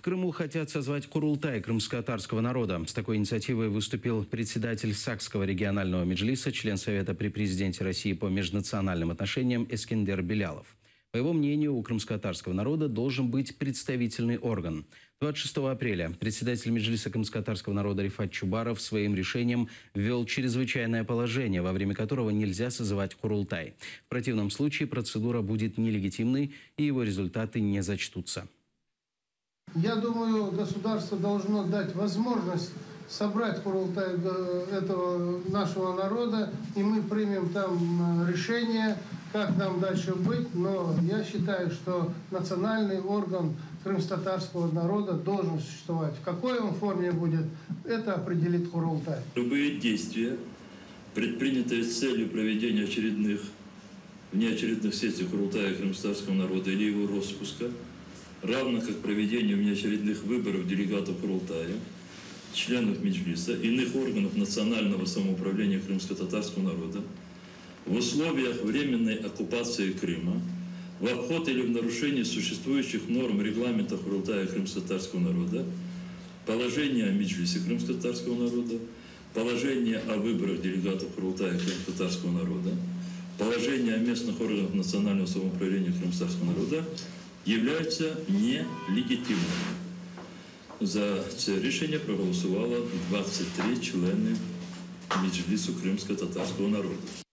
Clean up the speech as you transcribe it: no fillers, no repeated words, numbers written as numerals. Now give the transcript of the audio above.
Крыму хотят созвать Курултай крымско-татарского народа. С такой инициативой выступил председатель Сакского регионального меджлиса, член Совета при президенте России по межнациональным отношениям Эскендер Белялов. По его мнению, у крымско-татарского народа должен быть представительный орган. 26 апреля председатель меджлиса крымско-татарского народа Рифат Чубаров своим решением ввел чрезвычайное положение, во время которого нельзя созывать Курултай. В противном случае процедура будет нелегитимной и его результаты не зачтутся. Я думаю, государство должно дать возможность собрать Курултай этого нашего народа, и мы примем там решение, как нам дальше быть. Но я считаю, что национальный орган крымско-татарского народа должен существовать. В какой он форме будет, это определит Курултай. Любые действия, предпринятые с целью проведения внеочередных сессий Курултая крымско-татарского народа или его распуска, равно как проведению внеочередных выборов делегатов Курултая, членов Меджлиса, иных органов национального самоуправления крымско-татарского народа, в условиях временной оккупации Крыма, в обход или в нарушение существующих норм регламента Курултая крымско-татарского народа, положение о Меджлисе крымско-татарского народа, положение о выборах делегатов Курултая крымско-татарского народа, положение о местных органах национального самоуправления крымско-татарского народа являются нелегитимными. За це рішення проголосувало 23 члени Меджлису крымско-татарского народа.